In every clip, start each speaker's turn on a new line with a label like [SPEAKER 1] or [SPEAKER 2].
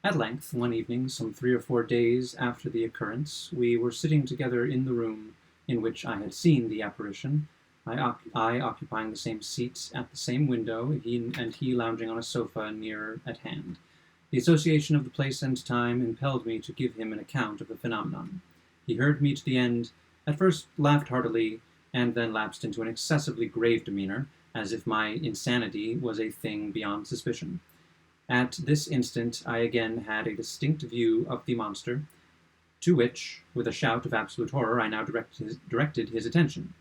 [SPEAKER 1] At length, one evening, some 3 or 4 days after the occurrence, we were sitting together in the room in which I had seen the apparition, I occupying the same seat at the same window, he lounging on a sofa near at hand. The association of the place and time impelled me to give him an account of the phenomenon. He heard me to the end, at first laughed heartily, and then lapsed into an excessively grave demeanor, as if my insanity was a thing beyond suspicion. At this instant I again had a distinct view of the monster, to which, with a shout of absolute horror, I now directed his attention.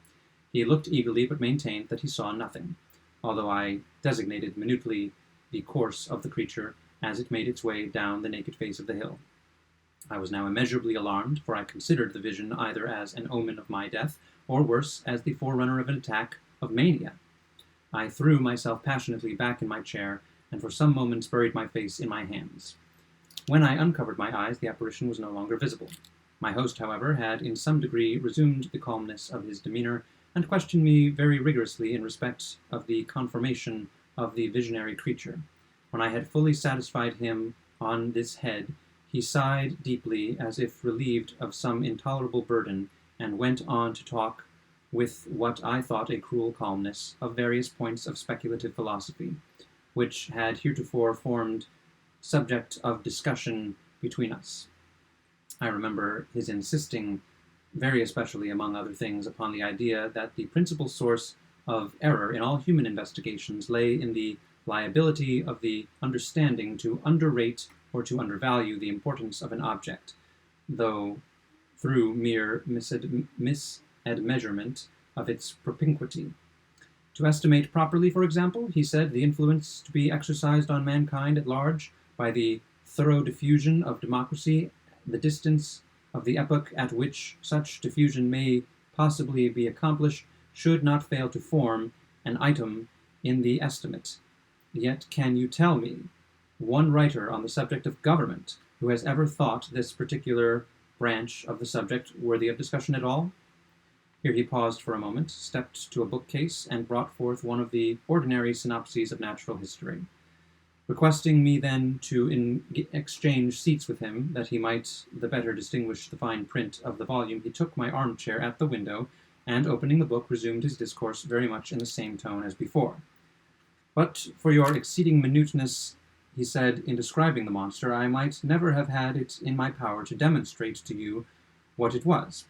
[SPEAKER 1] He looked eagerly, but maintained that he saw nothing, although I designated minutely the course of the creature as it made its way down the naked face of the hill. I was now immeasurably alarmed, for I considered the vision either as an omen of my death, or worse, as the forerunner of an attack of mania. I threw myself passionately back in my chair, and for some moments buried my face in my hands. When I uncovered my eyes, the apparition was no longer visible. My host, however, had in some degree resumed the calmness of his demeanor, and questioned me very rigorously in respect of the conformation of the visionary creature. When I had fully satisfied him on this head, he sighed deeply, as if relieved of some intolerable burden, and went on to talk, with what I thought a cruel calmness, of various points of speculative philosophy, which had heretofore formed subject of discussion between us. I remember his insisting, very especially among other things, upon the idea that the principal source of error in all human investigations lay in the liability of the understanding to underrate or to undervalue the importance of an object, though through mere misadmeasurement of its propinquity. To estimate properly, for example, he said, the influence to be exercised on mankind at large by the thorough diffusion of democracy, the distance of the epoch at which such diffusion may possibly be accomplished, should not fail to form an item in the estimate. Yet can you tell me one writer on the subject of government who has ever thought this particular branch of the subject worthy of discussion at all? Here he paused for a moment, stepped to a bookcase, and brought forth one of the ordinary synopses of natural history. Requesting me then to exchange seats with him, that he might the better distinguish the fine print of the volume, he took my armchair at the window, and, opening the book, resumed his discourse very much in the same tone as before. But for your exceeding minuteness, he said, in describing the monster, I might never have had it in my power to demonstrate to you what it was.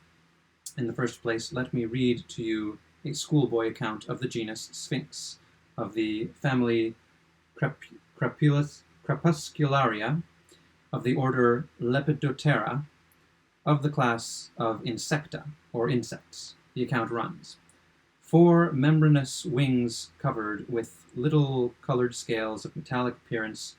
[SPEAKER 1] In the first place, let me read to you a schoolboy account of the genus Sphinx, of the family Crepuscularia, of the order Lepidoptera, of the class of Insecta, or insects. The account runs: 4 membranous wings covered with little colored scales of metallic appearance,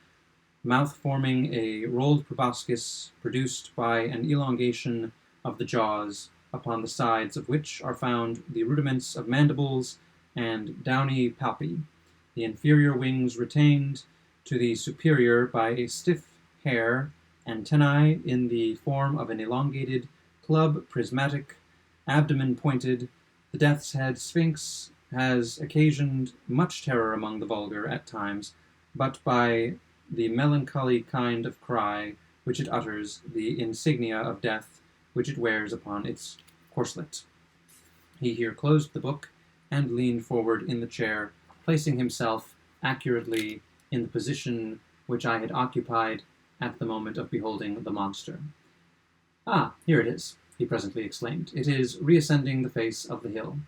[SPEAKER 1] mouth forming a rolled proboscis produced by an elongation of the jaws, upon the sides of which are found the rudiments of mandibles and downy palpi, the inferior wings retained to the superior by a stiff hair, antennae in the form of an elongated club, prismatic, abdomen pointed. The death's head Sphinx has occasioned much terror among the vulgar at times, but by the melancholy kind of cry which it utters, the insignia of death which it wears upon its corslet. He here closed the book and leaned forward in the chair, placing himself accurately in the position which I had occupied at the moment of beholding the monster. Ah, here it is, he presently exclaimed. It is reascending the face of the hill,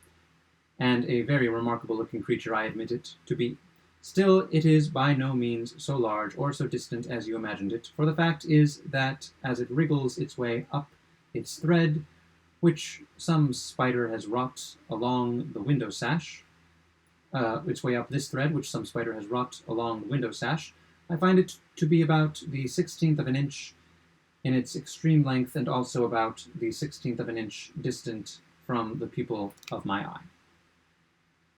[SPEAKER 1] and a very remarkable-looking creature I admit it to be. Still, it is by no means so large or so distant as you imagined it, for the fact is that as it wriggles its way up its thread, which some spider has wrought along the window sash, its way up this thread, which some spider has wrought along the window sash, I find it to be about the 16th of an inch in its extreme length, and also about the 16th of an inch distant from the pupil of my eye.